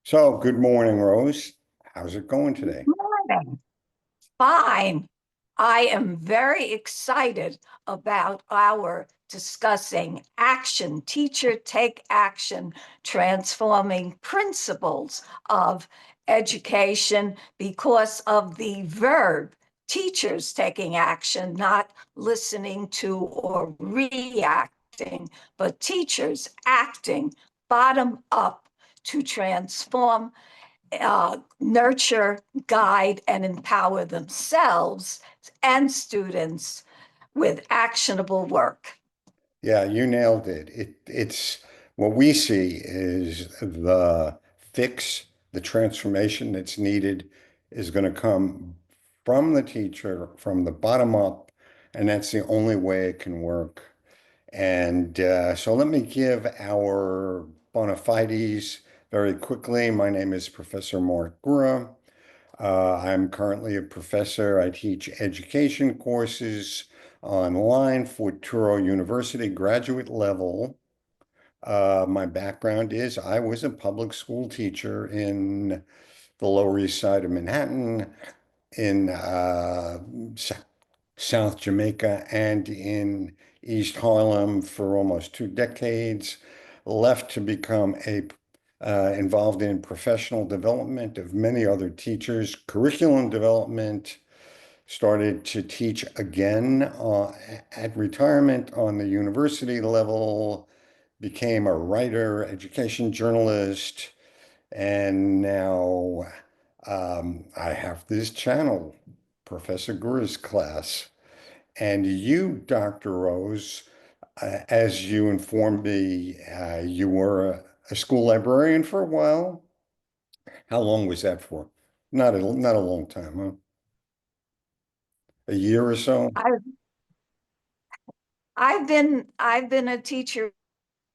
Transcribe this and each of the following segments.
So, good morning, Rose. How's it going today? Morning. Fine. I am very excited about our discussing action, teacher take action, transforming principles of education because of the verb teachers taking action, not listening to or reacting, but teachers acting bottom up to transform, nurture, guide, and empower themselves and students with actionable work. Yeah, you nailed it. It's what we see is the fix, the transformation that's needed is going to come from the teacher, from the bottom up, and that's the only way it can work. And so let me give our bona fides very quickly. My name is Professor Mark Gura. I'm currently a professor. I teach education courses online for Touro University graduate level. My background is I was a public school teacher in the Lower East Side of Manhattan, in South Jamaica, and in East Harlem for almost 2 decades. Left to become involved in professional development of many other teachers, curriculum development, started to teach again at retirement on the university level, became a writer, education journalist, and now I have this channel, Professor Gura's class. And you, Dr. Rose, as you informed me, you were a school librarian for a while. How long was that for? Not a long time, huh? A year or so? I, I've been a teacher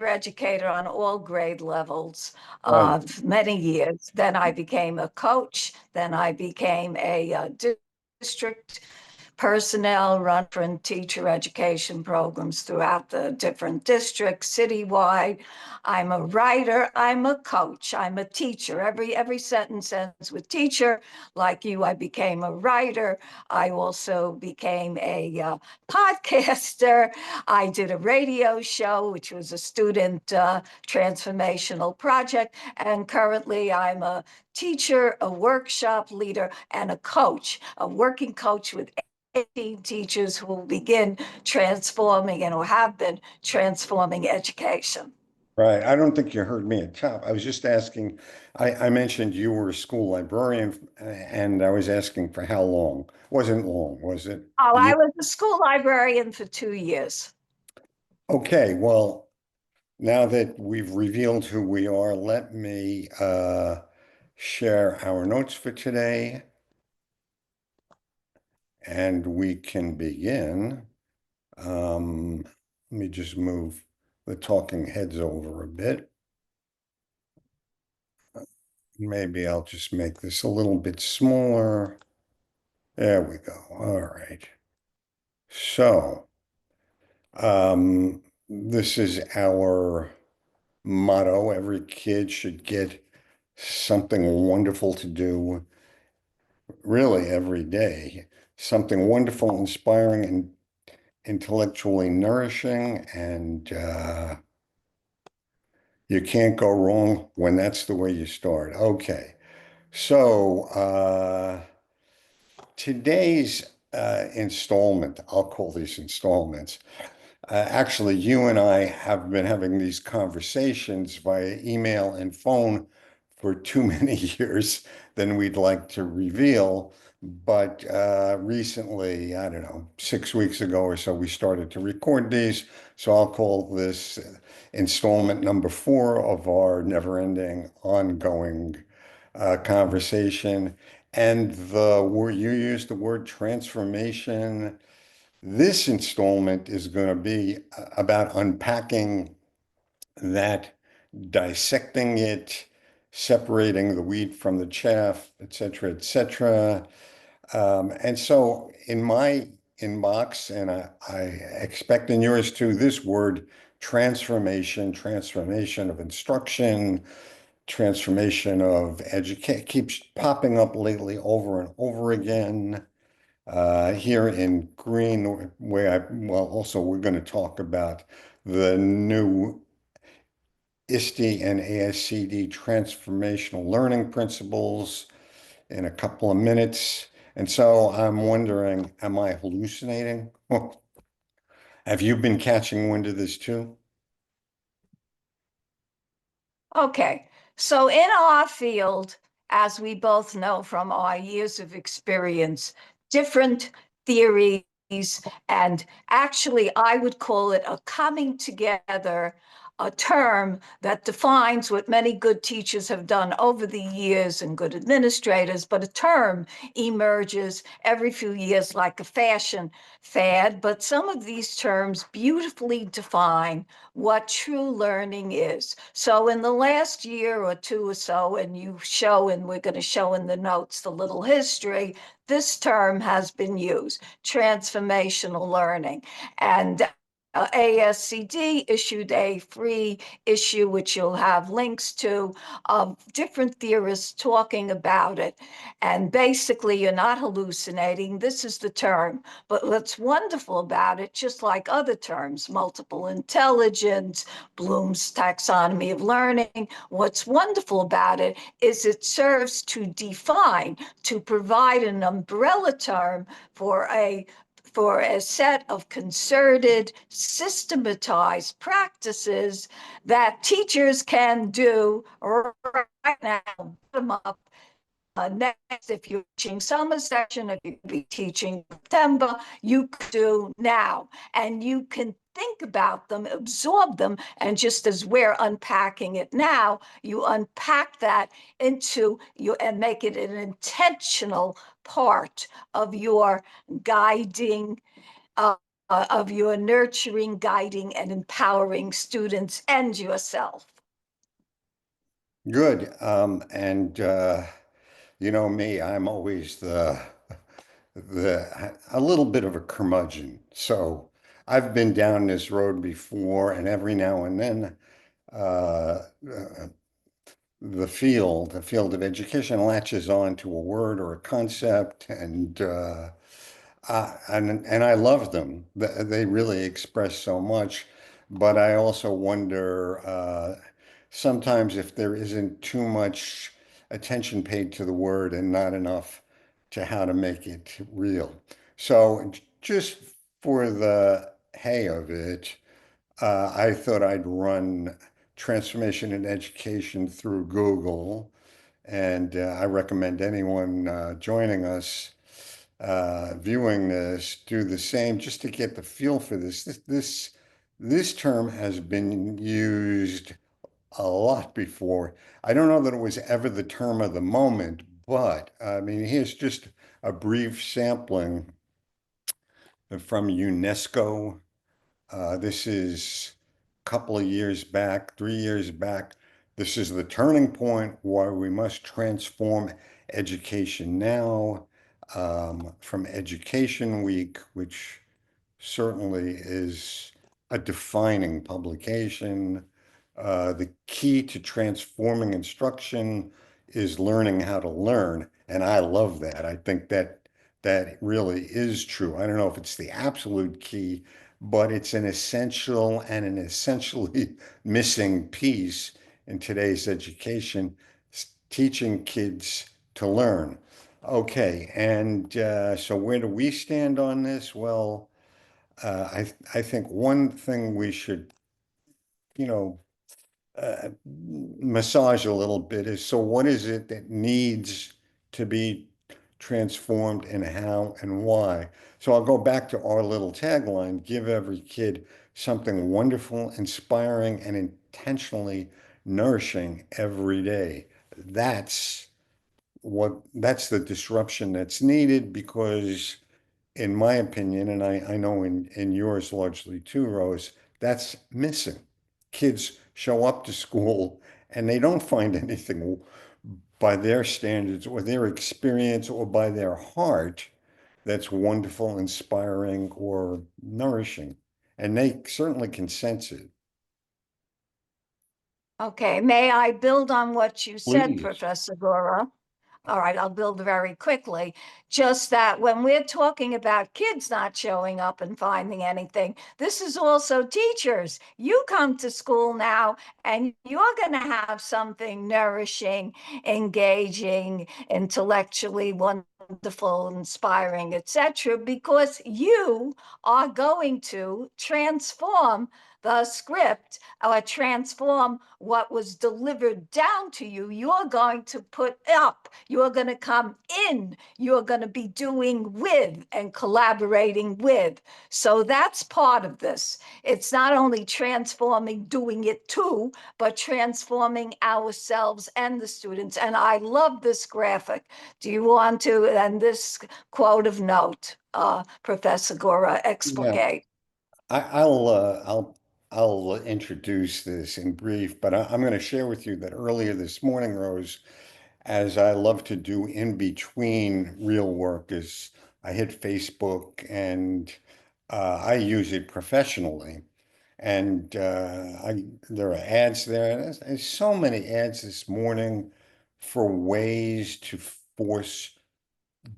educator on all grade levels Right. of many years. Then I became a coach. Then I became a district personnel, run different teacher education programs throughout the different districts citywide. I'm a writer, I'm a coach, I'm a teacher. Every sentence ends with teacher. Like you, I became a writer. I also became a podcaster. I did a radio show, which was a student transformational project. And currently, I'm a teacher, a workshop leader, and a coach, a working coach with 18 teachers who will begin transforming and who have been transforming education. Right. I don't think you heard me at top. I was just asking, I mentioned you were a school librarian and I was asking for how long. Wasn't long, was it? Oh, A I year? was a school librarian for 2 years. Okay, well, now that we've revealed who we are, let me share our notes for today and we can begin. Let me just move the talking heads over a bit. Maybe I'll just make this a little bit smaller. There we go. All right. So, this is our motto. Every kid should get something wonderful to do, really every day. Something wonderful, inspiring, and intellectually nourishing. And you can't go wrong when that's the way you start. Okay. So, today's installment, I'll call these installments. Actually, you and I have been having these conversations via email and phone for too many years than we'd like to reveal. But recently, I don't know, 6 weeks ago or so, we started to record these. So I'll call this installment number 4 of our never-ending, ongoing conversation. And the word you used the word transformation. This installment is going to be about unpacking that, dissecting it, separating the wheat from the chaff, et cetera, et cetera. And so in my inbox, and I expect in yours too, this word transformation, transformation of instruction, transformation of education keeps popping up lately over and over again. Here in green, well, also we're going to talk about the new ISTE and ASCD transformational learning principles in a couple of minutes. And so I'm wondering, am I hallucinating? Have you been catching wind of this too? Okay, so in our field, as we both know from our years of experience, different theories, and actually, I would call it a coming together, a term that defines what many good teachers have done over the years and good administrators, but a term emerges every few years like a fashion fad. But some of these terms beautifully define what true learning is. So in the last year or two or so, and you show, and we're going to show in the notes the little history, this term has been used, transformational learning. And ASCD issued a free issue, which you'll have links to, of different theorists talking about it. And basically, you're not hallucinating. This is the term. But what's wonderful about it, just like other terms, multiple intelligence, Bloom's taxonomy of learning, what's wonderful about it is it serves to define, to provide an umbrella term for a set of concerted, systematized practices that teachers can do right now, bottom up. Next, if you're teaching summer session, if you be teaching September, you could do now. And you can think about them, absorb them, and just as we're unpacking it now, you unpack that into you and make it an intentional part of your guiding, uh, of your nurturing, guiding, and empowering students and yourself. Good. And you know me, I'm always the a little bit of a curmudgeon. So I've been down this road before, and every now and then uh, uh, the field of education latches on to a word or a concept, and I love them. They really express so much, but I also wonder sometimes if there isn't too much attention paid to the word and not enough to how to make it real. So just for the hay of it, I thought I'd run transformation in education through Google, and I recommend anyone joining us viewing this do the same just to get the feel for this. This term has been used a lot before. I don't know that it was ever the term of the moment, but I mean, here's just a brief sampling from UNESCO. This is a couple of years back, 3 years back. This is the turning point why we must transform education now, from Education Week, which certainly is a defining publication. The key to transforming instruction is learning how to learn. And I love that. I think that really is true. I don't know if it's the absolute key, but it's an essential and an essentially missing piece in today's education, teaching kids to learn. Okay, and so where do we stand on this? Well, I think one thing we should, you know, massage a little bit is, so what is it that needs to be transformed and how and why? So I'll go back to our little tagline, give every kid something wonderful, inspiring, and intentionally nourishing every day. That's that's the disruption that's needed because in my opinion, and I know in yours largely too, Rose, that's missing. Kids show up to school and they don't find anything by their standards or their experience or by their heart that's wonderful, inspiring, or nourishing. And they certainly can sense it. Okay, may I build on what you said, Please. Professor Gura? All right, I'll build very quickly. Just that when we're talking about kids not showing up and finding anything, this is also teachers. You come to school now and you're going to have something nourishing, engaging, intellectually wonderful, inspiring, etc., because you are going to transform the script or transform what was delivered down to you. You're going to put up, you're going to come in, you're going to be doing with and collaborating with. So that's part of this. It's not only transforming, doing it too, but transforming ourselves and the students. And I love this graphic. Do you want to, and this quote of note, Professor Gura, Yeah, explicate? I'll introduce this in brief, but I'm going to share with you that earlier this morning, Rose, as I love to do in between real work, is I hit Facebook and I use it professionally. And there are ads there. And there's so many ads this morning for ways to force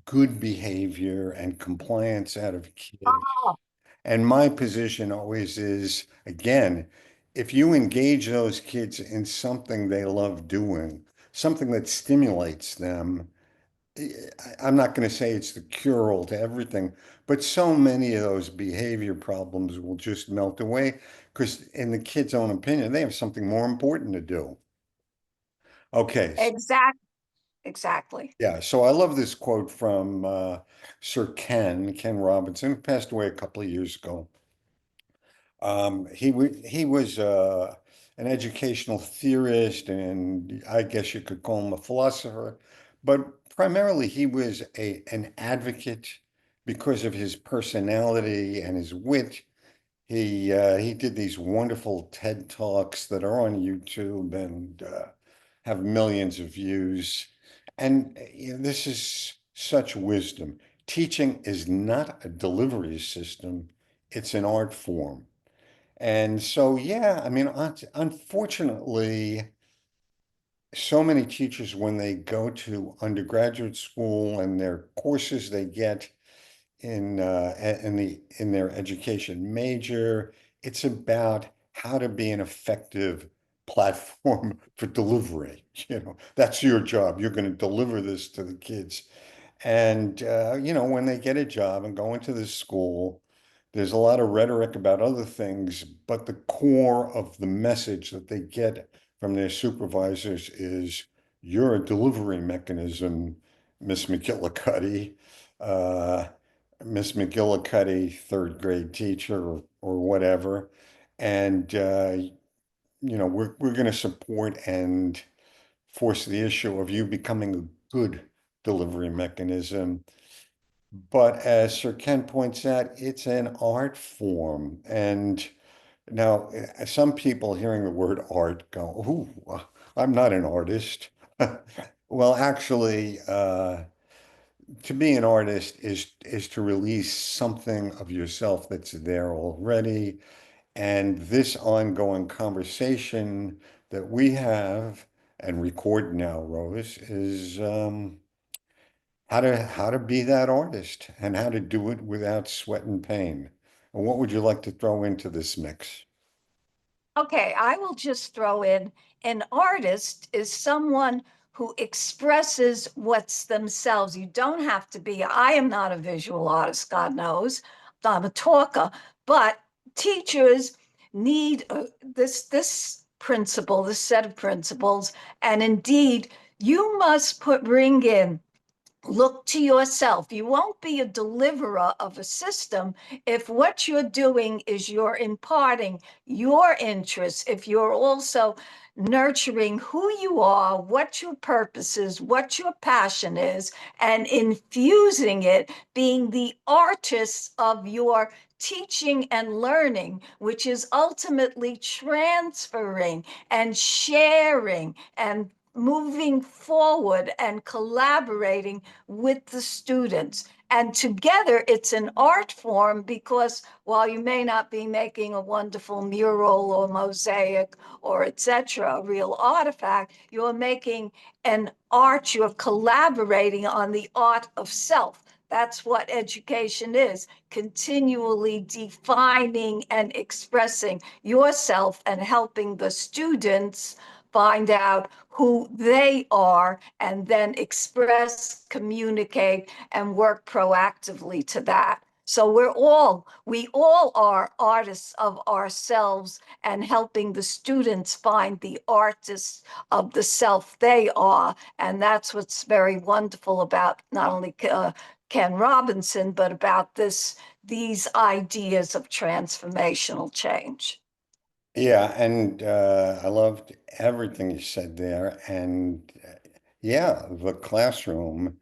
good behavior and compliance out of kids. Oh, And my position always is, again, if you engage those kids in something they love doing, something that stimulates them, I'm not going to say it's the cure-all to everything, but so many of those behavior problems will just melt away because, in the kid's own opinion, they have something more important to do. Okay, exactly. yeah, so I love this quote from Sir Ken Robinson, who passed away a couple of years ago. He was an educational theorist, and I guess you could call him a philosopher, but primarily he was an advocate because of his personality and his wit. He did these wonderful TED Talks that are on YouTube and have millions of views. And this is such wisdom. Teaching is not a delivery system, it's an art form. And so, yeah, I mean, unfortunately, so many teachers, when they go to undergraduate school and their courses they get in their education major, it's about how to be an effective platform for delivery. That's your job. You're going to deliver this to the kids. And, when they get a job and go into this school, there's a lot of rhetoric about other things, but the core of the message that they get from their supervisors is you're a delivery mechanism, Miss McGillicuddy. Uh, Miss McGillicuddy, third grade teacher or whatever. And, we're going to support and force the issue of you becoming a good delivery mechanism. But as Sir Ken points out, it's an art form. And now some people hearing the word art go, "Ooh, I'm not an artist." Well, actually, to be an artist is to release something of yourself that's there already. And this ongoing conversation that we have and record now, Rose, is how to be that artist and how to do it without sweat and pain. And what would you like to throw into this mix? Okay, I will just throw in an artist is someone who expresses what's themselves. You don't have to be, I am not a visual artist, God knows. I'm a talker, but teachers need this principle, this set of principles. And indeed, you must bring in look to yourself. You won't be a deliverer of a system if what you're doing is you're imparting your interests, if you're also nurturing who you are, what your purpose is, what your passion is, and infusing it, being the artist of your teaching and learning, which is ultimately transferring and sharing and moving forward and collaborating with the students. And together it's an art form, because while you may not be making a wonderful mural or mosaic or etc., a real artifact, you're making an art, you're collaborating on the art of self. That's what education is, continually defining and expressing yourself and helping the students find out who they are and then express, communicate, and work proactively to that. So we all are artists of ourselves, and helping the students find the artists of the self they are. And that's what's very wonderful about not only Ken Robinson, but about these ideas of transformational change. Yeah, and I loved everything you said there. And yeah, the classroom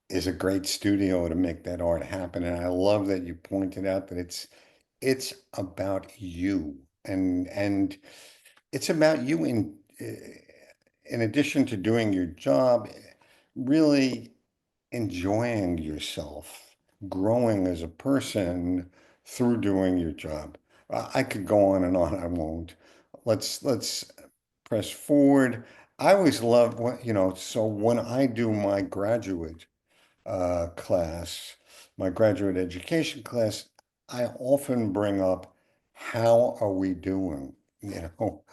is a great studio to make that art happen. And I love that you pointed out that it's about you, and it's about you in addition to doing your job, really enjoying yourself, growing as a person through doing your job. I could go on and on. I won't. Let's press forward. I always loved so when I do my graduate class, my graduate education class, I often bring up, how are we doing? You know,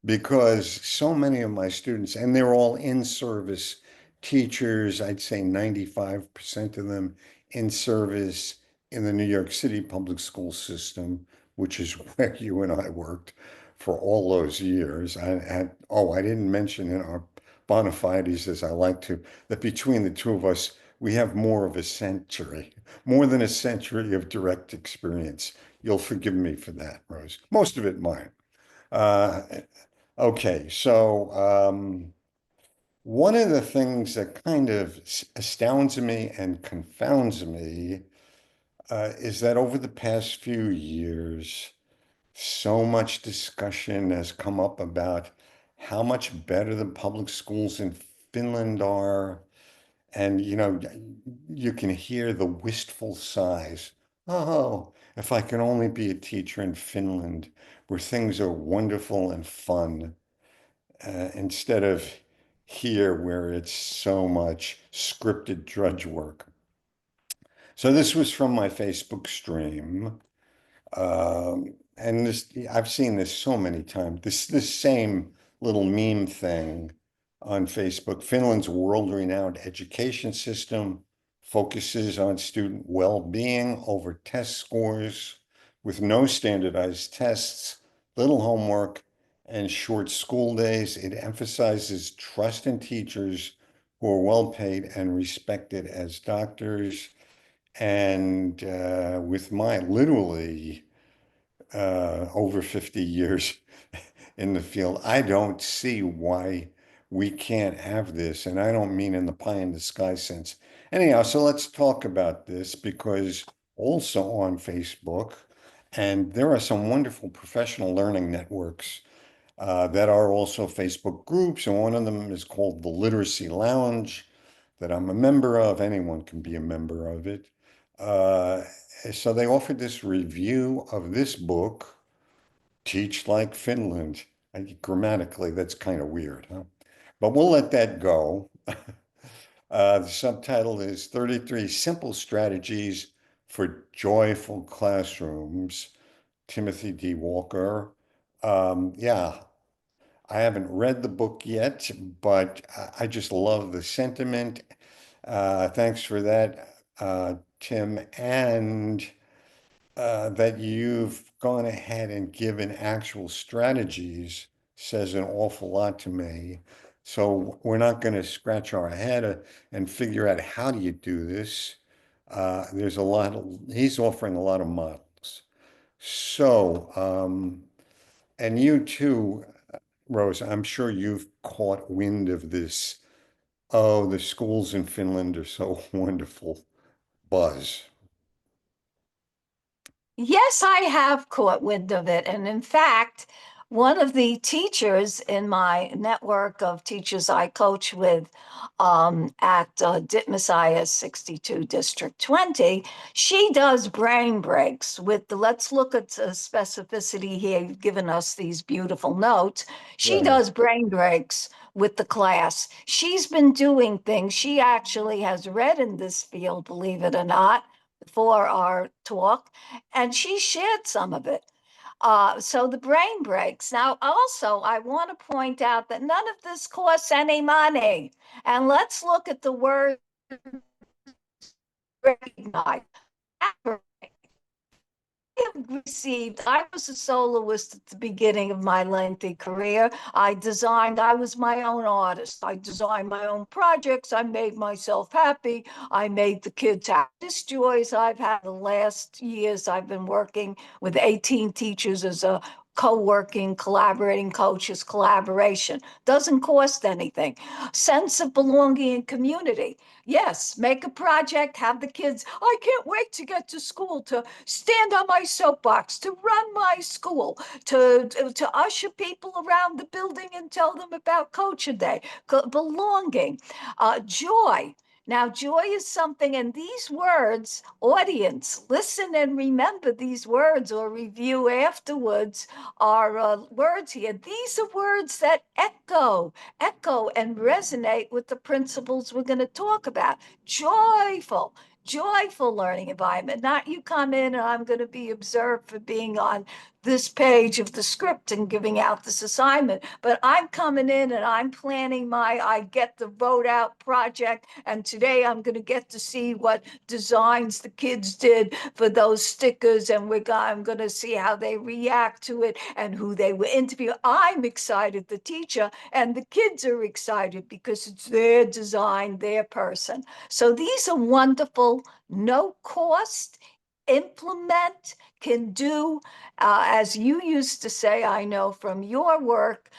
because so many of my students, and they're all in-service teachers, I'd say 95% of them in service in the New York City public school system, which is where you and I worked for all those years. I didn't mention in our bona fides, as I like to, that between the two of us, we have more of a century, more than a century of direct experience. You'll forgive me for that, Rose. Most of it mine. Uh, okay, so one of the things that kind of astounds me and confounds me is that over the past few years, so much discussion has come up about how much better the public schools in Finland are. And, you can hear the wistful sighs. Oh, if I could only be a teacher in Finland where things are wonderful and fun, instead of here where it's so much scripted drudge work. So this was from my Facebook stream. And I've seen this so many times. This same little meme thing on Facebook. Finland's world-renowned education system focuses on student well-being over test scores, with no standardized tests, little homework, and short school days. It emphasizes trust in teachers who are well paid and respected as doctors. And with my literally over 50 years in the field, I don't see why we can't have this. And I don't mean in the pie in the sky sense. Anyhow, so let's talk about this, because also on Facebook, and there are some wonderful professional learning networks that are also Facebook groups. And one of them is called the Literacy Lounge, that I'm a member of. Anyone can be a member of it. Uh, so they offered this review of this book, Teach Like Finland. Grammatically, that's kind of weird, huh? But we'll let that go. The subtitle is 33 Simple Strategies for Joyful Classrooms, Timothy D. Walker. Yeah, I haven't read the book yet, but I just love the sentiment. Thanks for that, Tim. And that you've gone ahead and given actual strategies says an awful lot to me. So we're not going to scratch our head and figure out how do you do this. There's a lot of, he's offering a lot of models. So, and you too, Rose, I'm sure you've caught wind of this. Oh, the schools in Finland are so wonderful. Buzz. Yes, I have caught wind of it. And in fact, One of the teachers in my network of teachers I coach with at Messiah 62 District 20, she does brain breaks with the, let's look at the specificity here, you've given us these beautiful notes. She Right. does brain breaks with the class. She's been doing things. She actually has read in this field, believe it or not, for our talk, and she shared some of it. So the brain breaks. Now, also, I want to point out that none of this costs any money. And let's look at the word recognize. I was a soloist at the beginning of my lengthy career. I was my own artist. I designed my own projects. I made myself happy. I made the kids happy. This joys I've had the last years. I've been working with 18 teachers as a co-working, collaborating coaches, collaboration. Doesn't cost anything. Sense of belonging and community. Yes, make a project, have the kids. I can't wait to get to school, to stand on my soapbox, to run my school, to usher people around the building and tell them about Culture Day, belonging, joy. Now, joy is something, and these words, audience, listen and remember these words or review afterwards are words here. These are words that echo and resonate with the principles we're going to talk about. Joyful learning environment. Not you come in and I'm going to be observed for being on this page of the script and giving out this assignment, but I'm coming in and I'm planning my I get the vote out project, and today I'm going to get to see what designs the kids did for those stickers, and I'm going to see how they react to it and who they were interviewing. I'm excited, the teacher, and the kids are excited because it's their design, their person. So these are wonderful, no cost, implement, can do, as you used to say, I know from your work,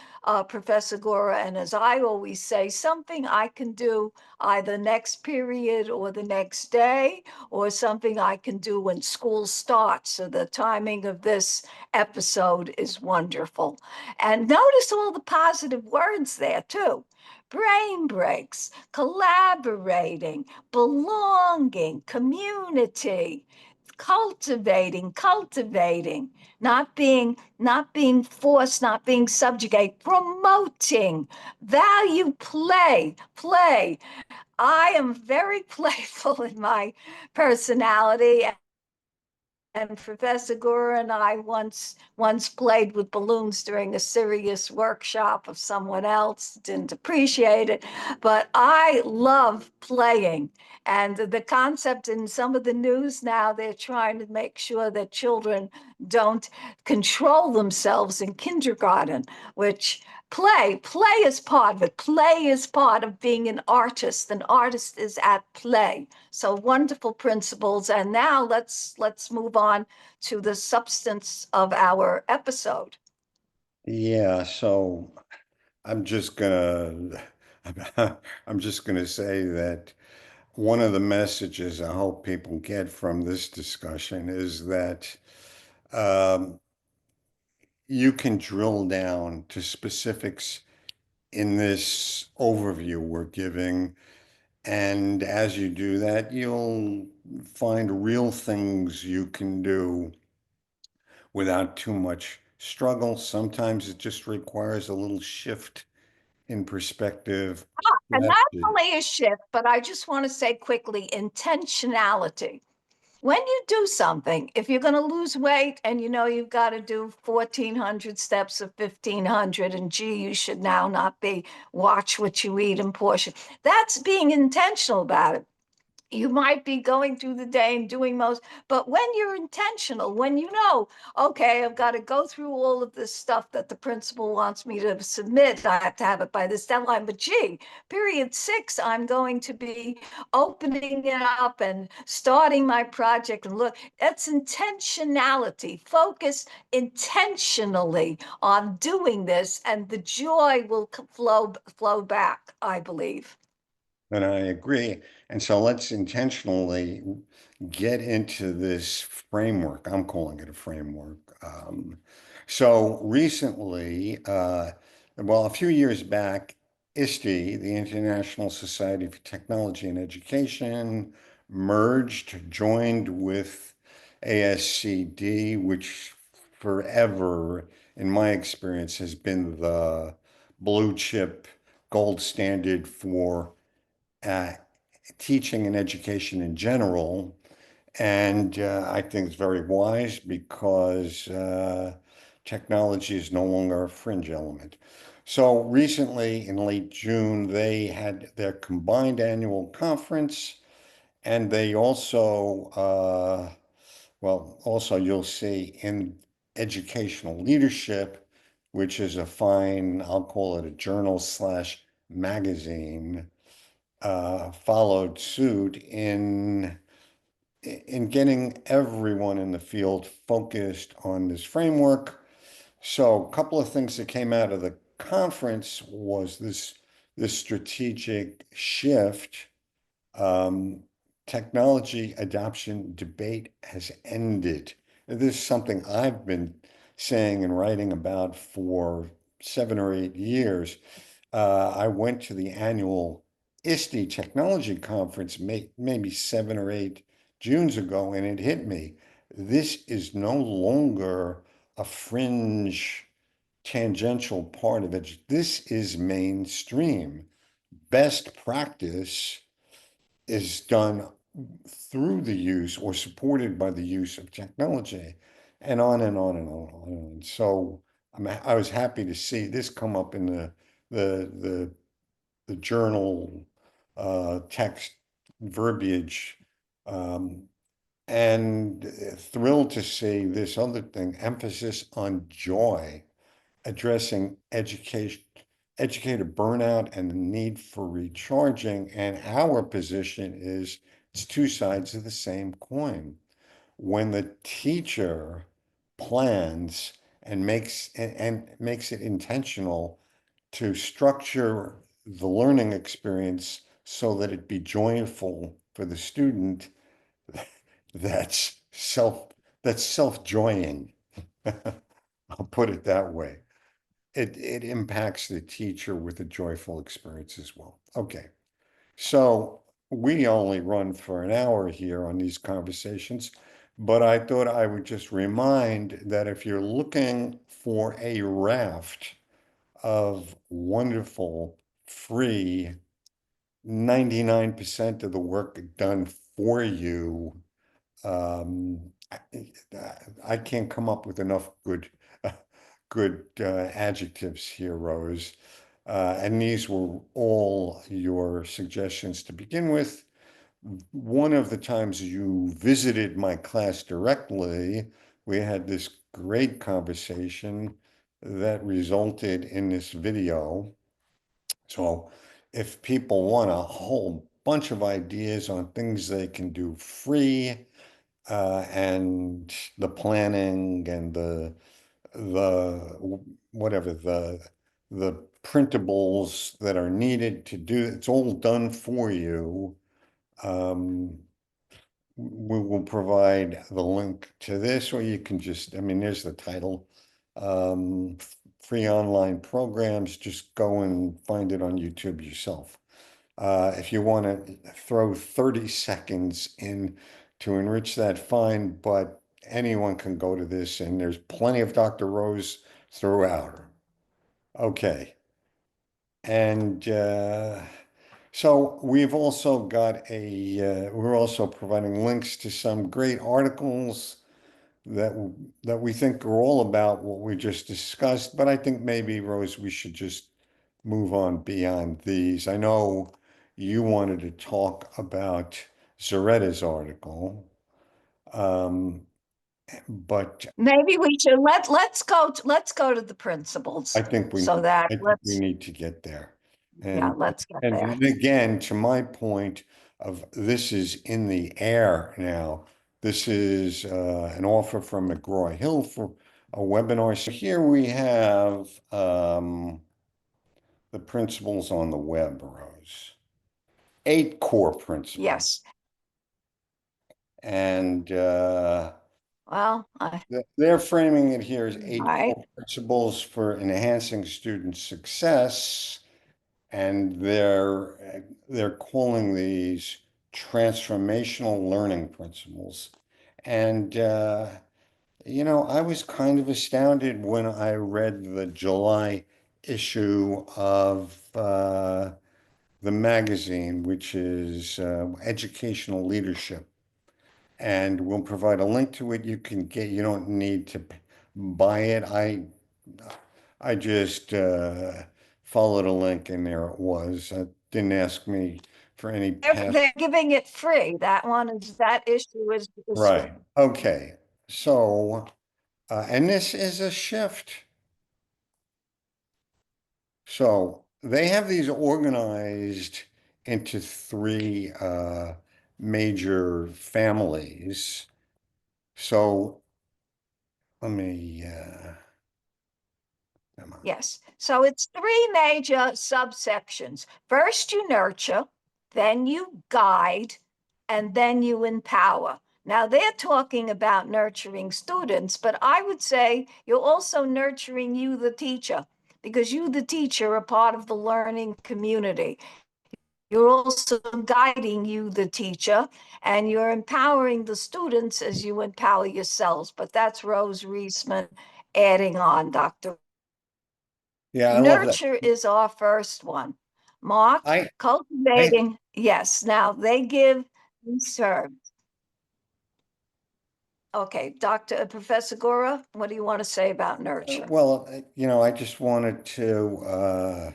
Professor Gura, and as I always say, something I can do either next period or the next day, or something I can do when school starts. So the timing of this episode is wonderful. And notice all the positive words there too. Brain breaks, collaborating, belonging, community, cultivating, not being forced, not being subjugate, promoting, value, play. I am very playful in my personality, and Professor Gura and I once played with balloons during a serious workshop of someone else. Didn't appreciate it, but I love playing. And the concept in some of the news now, they're trying to make sure that children don't control themselves in kindergarten, which play is part of it. Play is part of being an artist. An artist is at play. So wonderful principles. And now let's move on to the substance of our episode. Yeah, so I'm just gonna I'm just gonna say that one of the messages I hope people get from this discussion is that um, you can drill down to specifics in this overview we're giving. And as you do that, you'll find real things you can do without too much struggle. Sometimes it just requires a little shift in perspective. And That's not it. only a shift, but I just want to say quickly, intentionality. When you do something, if you're going to lose weight and you know you've got to do 1,400 steps of 1,500, and gee, you should now not be, watch what you eat and portion. That's being intentional about it. You might be going through the day and doing most, but when you're intentional, when you know, okay, I've got to go through all of this stuff that the principal wants me to submit, I have to have it by this deadline, but gee, period 6, I'm going to be opening it up and starting my project. And look, that's intentionality. Focus intentionally on doing this, and the joy will flow back, I believe. And I agree. And so let's intentionally get into this framework. I'm calling it a framework. So recently, well, a few years back, ISTE, the International Society for Technology and Education, joined with ASCD, which forever, in my experience, has been the blue chip gold standard for uh, teaching and education in general. And I think it's very wise because technology is no longer a fringe element. So recently, in late June, they had their combined annual conference, and they also, also you'll see in educational leadership, which is a fine, I'll call it a journal slash magazine, followed suit in getting everyone in the field focused on this framework. So a couple of things that came out of the conference was this strategic shift. Um, Technology adoption debate has ended. This is something I've been saying and writing about for 7 or 8 years. I went to the annual ISTE technology conference maybe 7 or 8 Junes ago, and it hit me. This is no longer a fringe tangential part of it. This is mainstream. Best practice is done through the use or supported by the use of technology, and on and on and on and on. So I was happy to see this come up in the the the journal text verbiage, um, and thrilled to see this other thing, emphasis on joy, addressing educator burnout and the need for recharging. And our position is it's two sides of the same coin. When the teacher plans and makes it intentional to structure the learning experience so that it be joyful for the student, that's self that's self-joying. I'll put it that way. It impacts the teacher with a joyful experience as well. Okay, so we only run for an hour here on these conversations, but I thought I would just remind that if you're looking for a raft of wonderful, free, 99% of the work done for you, um, I, I can't come up with enough good adjectives here, Rose. And these were all your suggestions to begin with. One of the times you visited my class directly, we had this great conversation that resulted in this video. So if people want a whole bunch of ideas on things they can do free, and the planning and the whatever the printables that are needed to do, it's all done for you. Um, we will provide the link to this, or you can just, I mean, there's the title. Um, Free online programs, just go and find it on YouTube yourself. If you want to throw 30 seconds in to enrich that, fine, but anyone can go to this, and there's plenty of Dr. Rose throughout. Okay. And so we've also got we're also providing links to some great articles that that we think are all about what we just discussed. But I think maybe, Rose, we should just move on beyond these. I know you wanted to talk about Zoretta's article, um, but Maybe we should let's go to the principles I think so that we let's need to get there. yeah, And let's get and there. then again, to my point of this is in the air now. This is an offer from McGraw-Hill for a webinar. So here we have the principles on the web, Rose. 8 core principles. Yes. And Well, They're framing it here as 8 right. core principles for enhancing student success, and they're calling these transformational learning principles. And I was kind of astounded when I read the July issue of the magazine, which is Educational Leadership. And we'll provide a link to it. You don't need to buy it. I just followed a link and there it was. Didn't ask me for any pass. They're giving it free. That issue is free. Right. Okay. So, and this is a shift. So they have these organized into three major families. So let me, come on. Yes. So it's three major subsections. First, you nurture, then you guide, and then you empower. Now, they're talking about nurturing students, but I would say you're also nurturing you, the teacher, because you, the teacher, are part of the learning community. You're also guiding you, the teacher, and you're empowering the students as you empower yourselves. But that's Rose Reissman adding on, Dr. Yeah, I love that. Nurture is our first one. Mark, I, I, cultivating, yes. Now they give and serve. Okay, Professor Gura, what do you want to say about nurture? well, I just wanted to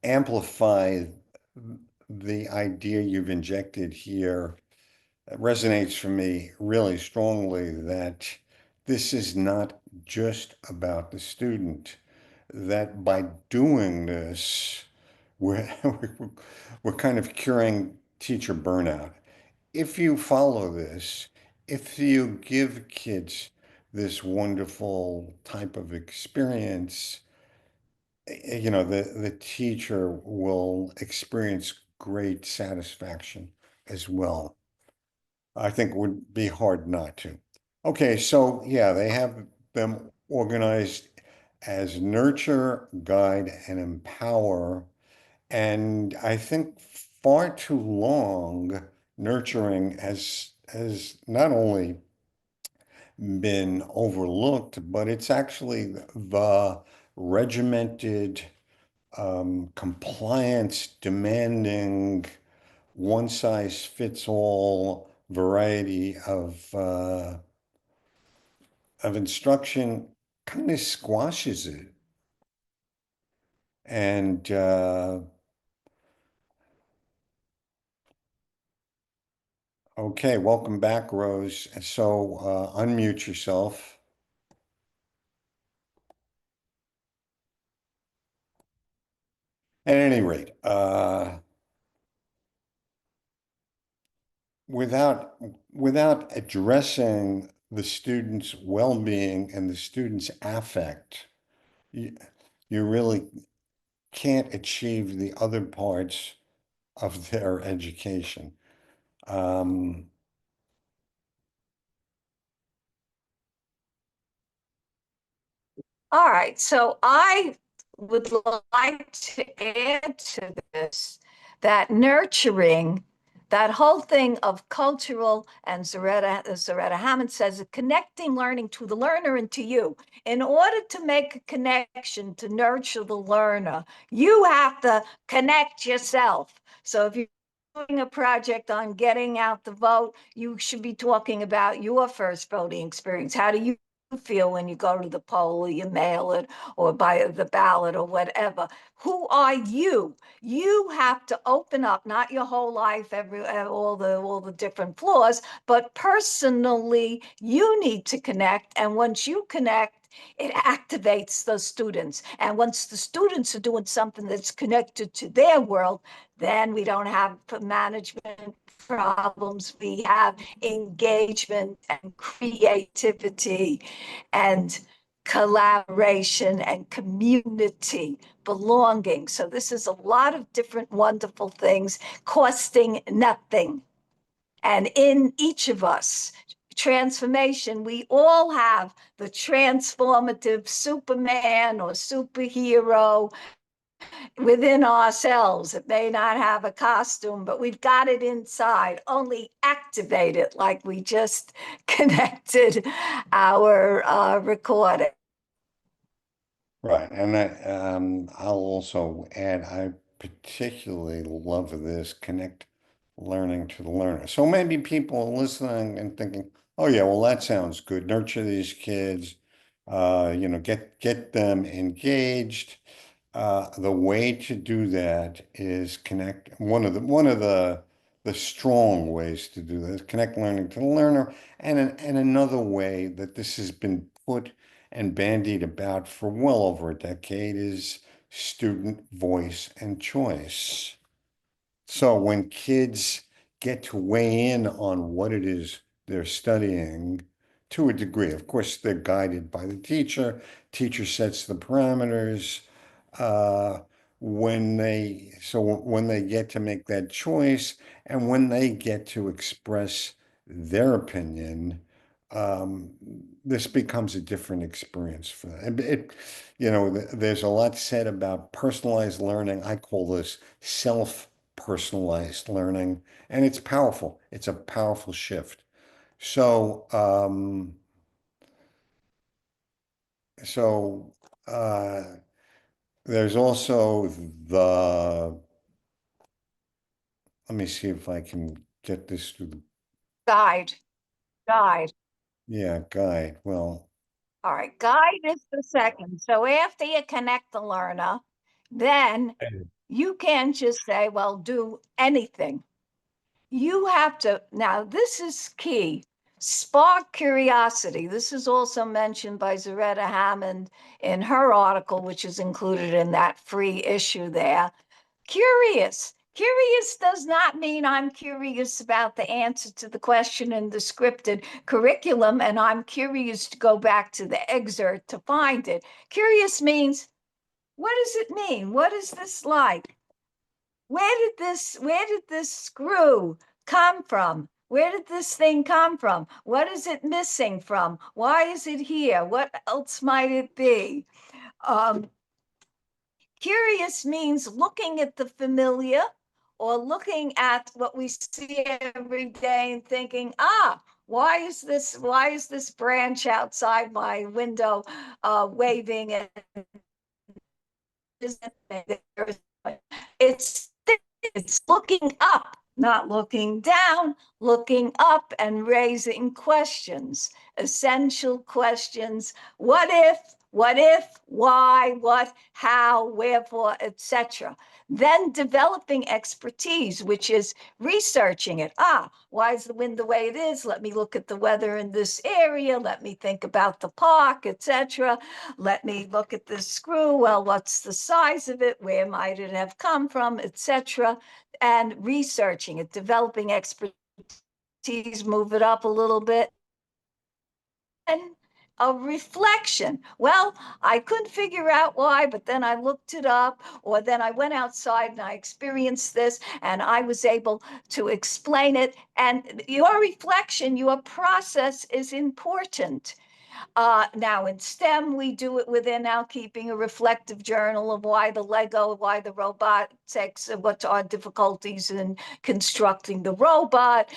amplify the idea you've injected here. It resonates for me really strongly that this is not just about the student, that by doing this, we're, we're kind of curing teacher burnout. If you follow this, if you give kids this wonderful type of experience, the teacher will experience great satisfaction as well. I think it would be hard not to. Okay, so yeah, they have them organized as nurture, guide, and empower. And I think far too long, nurturing has not only been overlooked, but it's actually the regimented, compliance demanding, one size fits all variety of instruction kind of squashes it. And okay, welcome back, Rose. So unmute yourself. At any rate, without without addressing the student's well-being and the student's affect, you, you really can't achieve the other parts of their education. Um, All right, so I would like to add to this that nurturing, that whole thing of cultural, and Zaretta Hammond says, connecting learning to the learner and to you. In order to make a connection to nurture the learner, you have to connect yourself. So if you're doing a project on getting out the vote, you should be talking about your first voting experience. How do you feel when you go to the poll or you mail it or by the ballot or whatever? Who are you? You have to open up, not your whole life, all the different flaws, but personally, you need to connect. And once you connect, it activates the students. And once the students are doing something that's connected to their world, then we don't have management problems. We have engagement and creativity and collaboration and community belonging. So this is a lot of different wonderful things costing nothing. And in each of us, transformation. We all have the transformative Superman or superhero within ourselves. It may not have a costume, but we've got it inside. Only activate it, like we just connected our recording. Right. And I'll also add, I particularly love this connect learning to the learner. So maybe people are listening and thinking, oh yeah, well, that sounds good. Nurture these kids, get them engaged. The way to do that is connect. One of the strong ways to do this, connect learning to the learner, and another way that this has been put and bandied about for well over a decade is student voice and choice. So when kids get to weigh in on what it is they're studying to a degree, of course, they're guided by the teacher sets the parameters. Uh, when they get to make that choice and when they get to express their opinion, um, this becomes a different experience for them. There's a lot said about personalized learning. I call this self-personalized learning, and it's powerful. It's a powerful shift. So, so uh, there's also let me see if I can get this through the, Guide, guide. yeah, guide. Well, All right, guide is the second. So after you connect the learner, then you can't just say, well, do anything. You have to, now this is key, spark curiosity. This is also mentioned by Zaretta Hammond in her article, which is included in that free issue there. Curious. Curious does not mean I'm curious about the answer to the question in the scripted curriculum and I'm curious to go back to the excerpt to find it. Curious means, what does it mean? What is this like? Where did this screw come from? Where did this thing come from? What is it missing from? Why is it here? What else might it be? Curious means looking at the familiar or looking at what we see every day and thinking, why is this branch outside my window waving? And it's it's looking up, not looking down, looking up and raising questions, essential questions. What if, why, what, how, wherefore, etc. Then developing expertise, which is researching it. Why is the wind the way it is? Let me look at the weather in this area. Let me think about the park, etc. Let me look at this screw. Well, what's the size of it? Where might it have come from, etc. And researching it, developing expertise, move it up a little bit. And a reflection. Well, I couldn't figure out why, but then I looked it up, or then I went outside and I experienced this, and I was able to explain it. And your reflection, your process is important. Now in STEM, we do it within now keeping a reflective journal of why the Lego, why the robotics, what are difficulties in constructing the robot.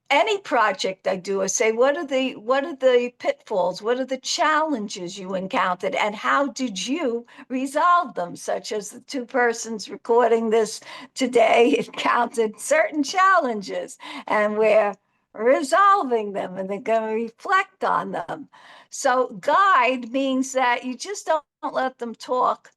Any project I do, I say, what are the pitfalls? What are the challenges you encountered? And how did you resolve them? Such as the two persons recording this today encountered certain challenges and we're resolving them and they're going to reflect on them. So guide means that you just don't let them talk.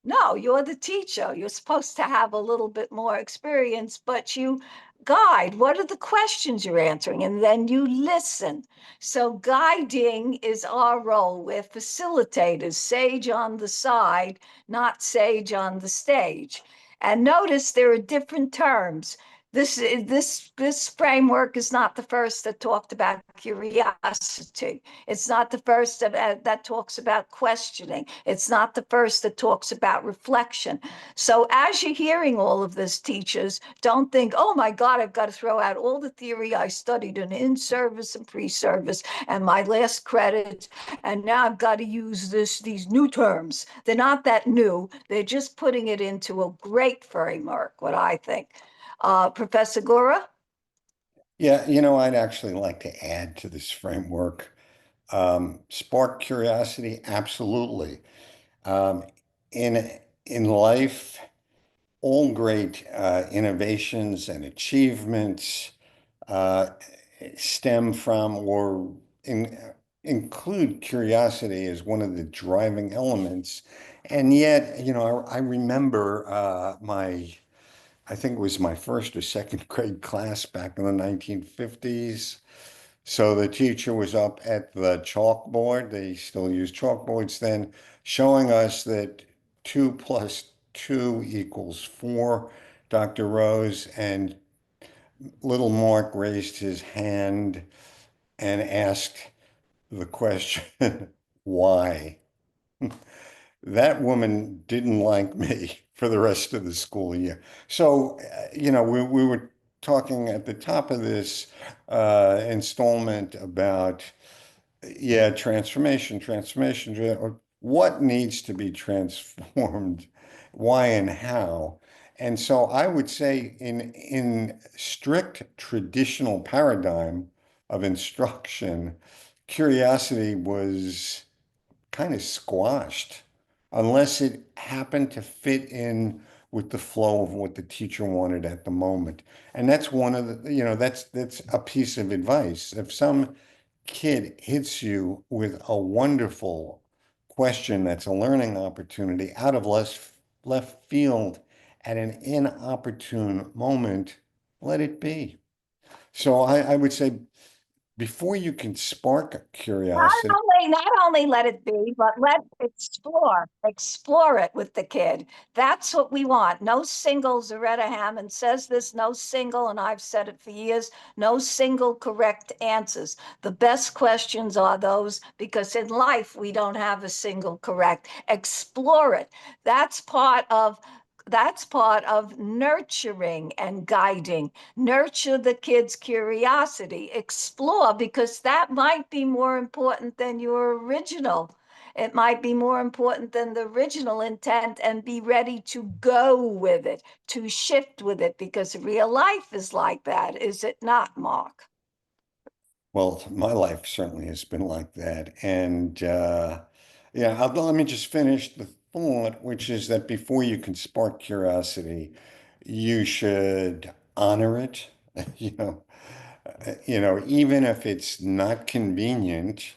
No, you're the teacher. You're supposed to have a little bit more experience, but you guide. What are the questions you're answering? And then you listen. So guiding is our role. We're facilitators, sage on the side, not sage on the stage. And notice there are different terms. This framework is not the first that talked about curiosity. It's not the first that talks about questioning. It's not the first that talks about reflection. So as you're hearing all of this, teachers, don't think, oh my God, I've got to throw out all the theory I studied in service and pre-service and my last credit, and now I've got to use these new terms. They're not that new. They're just putting it into a great framework, what I think. Professor Gura? Yeah, I'd actually like to add to this framework. Spark curiosity, absolutely. Um, in life, all great innovations and achievements uh, stem from or include curiosity as one of the driving elements. And yet, I remember I think it was my first or second grade class back in the 1950s. So the teacher was up at the chalkboard. They still use chalkboards then, showing us that 2 + 2 = 4, Dr. Rose, and little Mark raised his hand and asked the question, why? That woman didn't like me for the rest of the school year. So, we were talking at the top of this installment about, yeah, transformation, what needs to be transformed, why and how. And so I would say in strict traditional paradigm of instruction, curiosity was kind of squashed unless it happened to fit in with the flow of what the teacher wanted at the moment. And that's one of the, that's a piece of advice. If some kid hits you with a wonderful question that's a learning opportunity out of left field at an inopportune moment, let it be. So I would say before you can spark curiosity, Not only let it be, but let explore it with the kid. That's what we want. No single, Zaretta Hammond says this, no single, and I've said it for years, no single correct answers. The best questions are those because in life we don't have a single correct. Explore it. That's part of nurturing and guiding. Nurture the kids' curiosity, explore, because that might be more important than your original. It might be more important than the original intent, and be ready to go with it, to shift with it, because real life is like that, is it not, Mark? well, my life certainly has been like that. And yeah, let me just finish the thought, which is that before you can spark curiosity, you should honor it. You know, even if it's not convenient,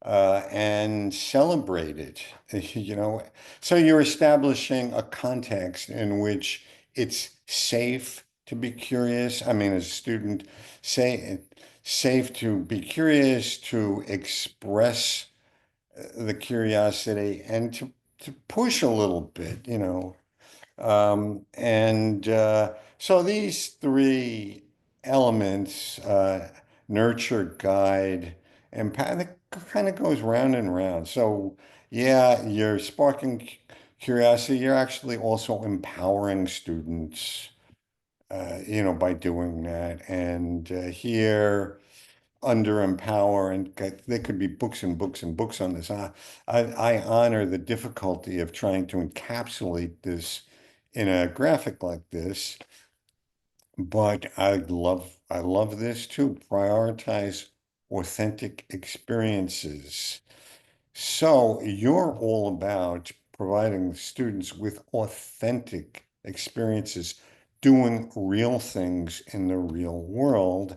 and celebrate it. You know, so you're establishing a context in which it's safe to be curious. I mean, as a student, say safe to be curious, to express the curiosity, and to push a little bit. And so these three elements, nurture, guide, and that kind of goes round and round. So yeah, you're sparking curiosity. You're actually also empowering students, by doing that. And here, under empower, and there could be books and books and books on this. I honor the difficulty of trying to encapsulate this in a graphic like this, but I love this too. Prioritize authentic experiences. So you're all about providing students with authentic experiences, doing real things in the real world.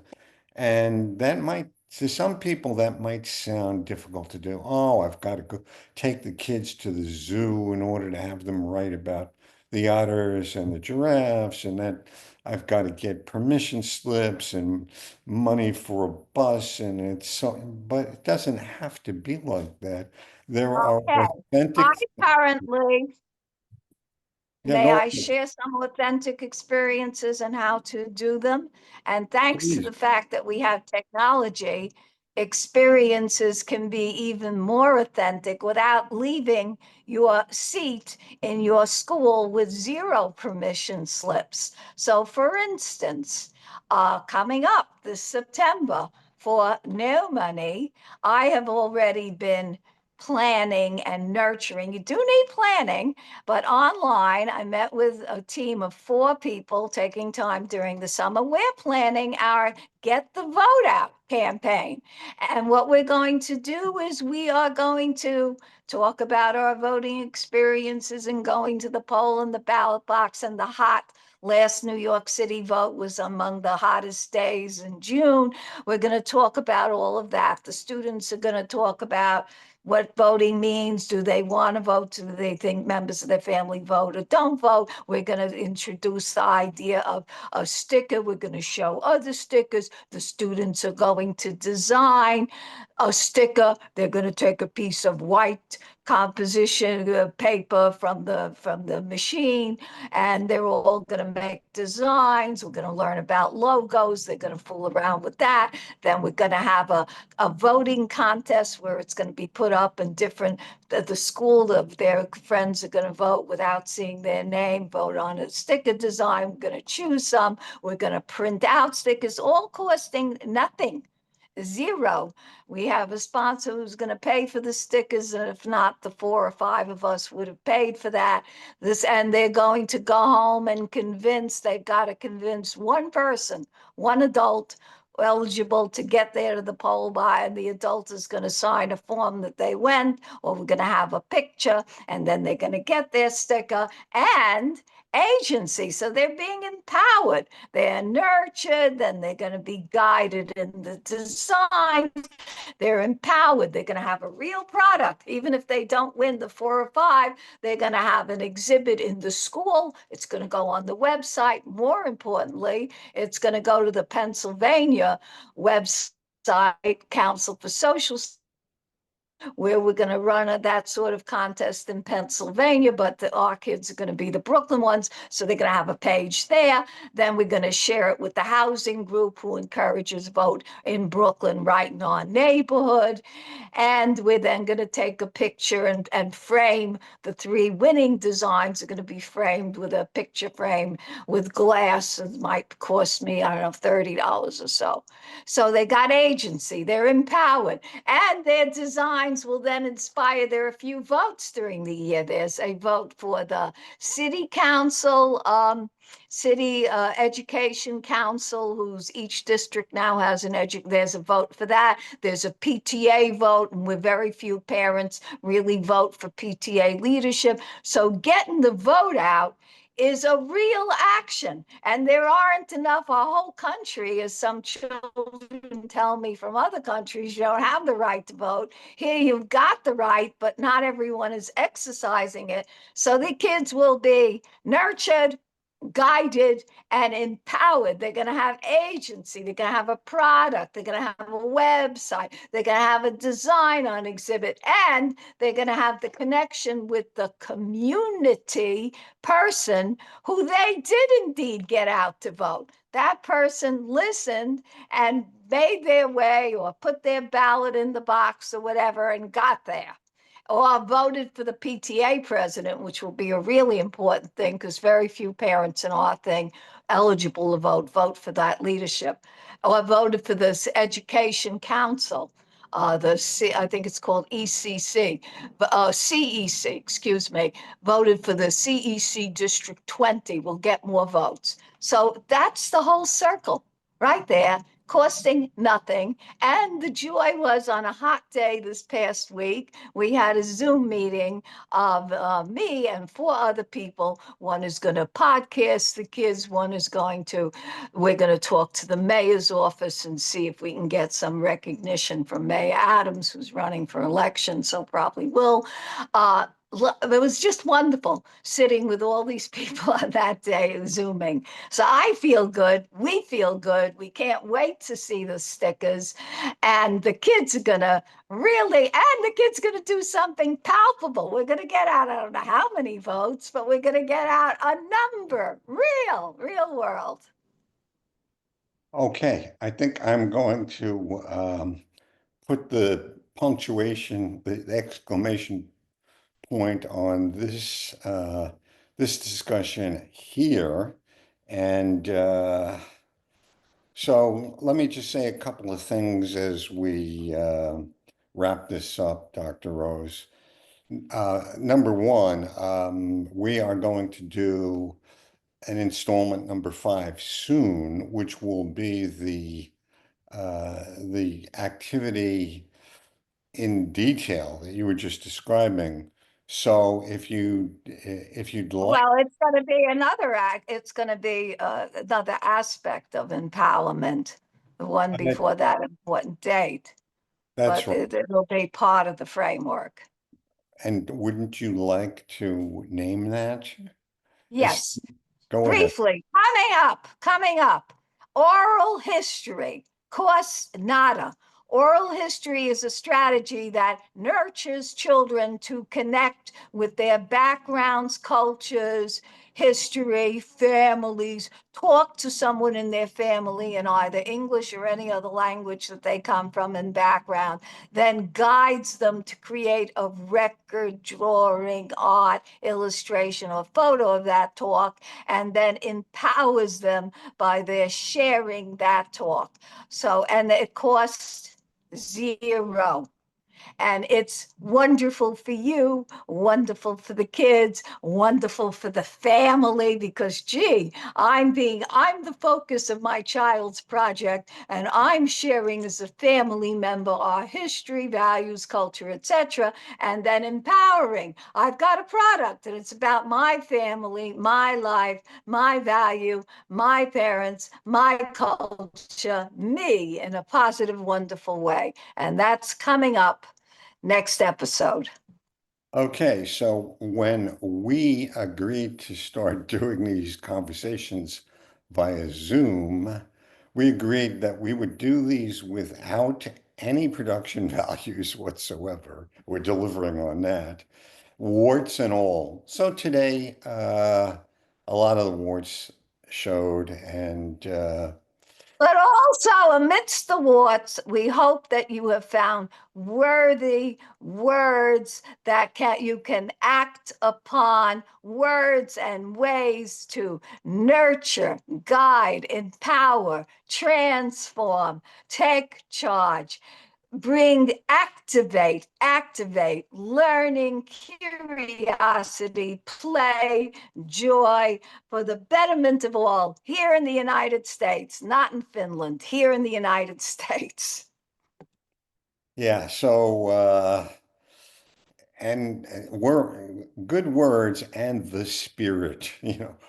And to some people, that might sound difficult to do. Oh, I've got to go take the kids to the zoo in order to have them write about the otters and the giraffes, and that I've got to get permission slips and money for a bus. And but it doesn't have to be like that. There are Okay. I authentic. currently Yeah, May go I ahead, share some authentic experiences and how to do them? And thanks to please. the fact that we have technology, experiences can be even more authentic without leaving your seat in your school with zero permission slips. So, for instance, coming up this September for no money, I have already been planning and nurturing. You do need planning, but online, I met with a team of 4 people taking time during the summer. We're planning our Get the Vote Out campaign. And what we're going to do is we are going to talk about our voting experiences and going to the poll and the ballot box and the hot last New York City vote was among the hottest days in June. We're going to talk about all of that. The students are going to talk about what voting means. Do they want to vote? Do they think members of their family vote or don't vote? We're going to introduce the idea of a sticker. We're going to show other stickers. The students are going to design a sticker. They're going to take a piece of white composition paper from the machine, and they're all going to make designs. We're going to learn about logos. They're going to fool around with that. Then we're going to have a voting contest where it's going to be put up in different, the school of their friends are going to vote without seeing their name, vote on a sticker design. We're going to choose some. We're going to print out stickers, all costing nothing. Zero. We have a sponsor who's going to pay for the stickers, and if not, the 4 or 5 of us would have paid for that. And they're going to go home and they've got to convince one person, one adult eligible to get there to the poll by, and the adult is going to sign a form that they went, or we're going to have a picture, and then they're going to get their sticker and agency. So they're being empowered, they're nurtured, then they're going to be guided in the design. They're empowered. They're going to have a real product. Even if they don't win the 4 or 5, they're going to have an exhibit in the school. It's going to go on the website. More importantly, it's going to go to the Pennsylvania website, Council for Social, where we're going to run that sort of contest in Pennsylvania, but our kids are going to be the Brooklyn ones. So they're going to have a page there. Then we're going to share it with the housing group who encourages vote in Brooklyn, right in our neighborhood. And we're then going to take a picture and frame the 3 winning designs are going to be framed with a picture frame with glass. It might cost me, I don't know, $30 or so. So they got agency, they're empowered, and their designs will then inspire. There are a few votes during the year. There's a vote for the city council, city education council, whose each district now has there's a vote for that. There's a PTA vote, and with very few parents really vote for PTA leadership. So getting the vote out is a real action. And there aren't enough, our whole country, as some children tell me from other countries, you don't have the right to vote. Here you've got the right, but not everyone is exercising it. So the kids will be nurtured, guided, and empowered. They're going to have agency. They're going to have a product. They're going to have a website. They're going to have a design on exhibit. And they're going to have the connection with the community person who they did indeed get out to vote. That person listened and made their way or put their ballot in the box or whatever and got there. Or voted for the PTA president, which will be a really important thing because very few parents in our thing eligible to vote for that leadership. Or voted for this education council, I think it's called ECC, CEC, excuse me, voted for the CEC District 20 will get more votes. So that's the whole circle right there, costing nothing. And the joy was on a hot day this past week, we had a Zoom meeting of me and 4 other people. One is going to podcast the kids. We're going to talk to the mayor's office and see if we can get some recognition from Mayor Adams, who's running for election, so probably will. it was just wonderful sitting with all these people on that day Zooming. So I feel good. We feel good. We can't wait to see the stickers. And the kids are going to do something palpable. We're going to get out, I don't know how many votes, but we're going to get out a number, real world. Okay, I think I'm going to put the punctuation, the exclamation point on this discussion here. And so let me just say a couple of things as we wrap this up, Dr. Rose. Number one, we are going to do an installment number 5 soon, which will be the activity in detail that you were just describing. So if you'd like, Well, it's going to be another act. It's going to be another aspect of empowerment, the one before that important date, that's but right. it'll be part of the framework. And wouldn't you like to name that? This, Yes. go ahead. Briefly, coming up, oral history, course nada. Oral history is a strategy that nurtures children to connect with their backgrounds, cultures, history, families, talk to someone in their family in either English or any other language that they come from and background, then guides them to create a record, drawing, art, illustration, or photo of that talk, and then empowers them by their sharing that talk. So, and it costs zero. And it's wonderful for you, wonderful for the kids, wonderful for the family, because gee, I'm the focus of my child's project, and I'm sharing as a family member our history, values, culture, etc., and then empowering. I've got a product and it's about my family, my life, my value, my parents, my culture, me in a positive, wonderful way. And that's coming up next episode. Okay, so when we agreed to start doing these conversations via Zoom, we agreed that we would do these without any production values whatsoever. We're delivering on that, warts and all. So today, a lot of the warts showed, and But also, amidst the warts, we hope that you have found worthy words that you can act upon, words and ways to nurture, guide, empower, transform, take charge, activate learning, curiosity, play, joy, for the betterment of all here in the United States, not in Finland, here in the United States. yeah, so and we're good words and the spirit,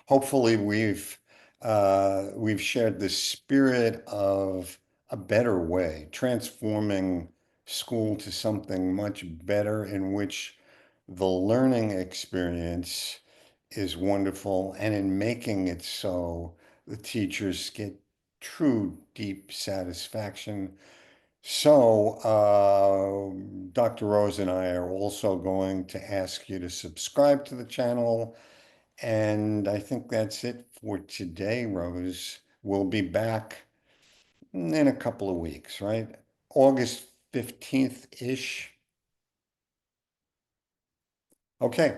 hopefully we've shared the spirit of a better way, transforming school to something much better in which the learning experience is wonderful, and in making it so the teachers get true deep satisfaction. So, Dr. Rose and I are also going to ask you to subscribe to the channel. And I think that's it for today, Rose. We'll be back in a couple of weeks, right? August 15th-ish. Okay.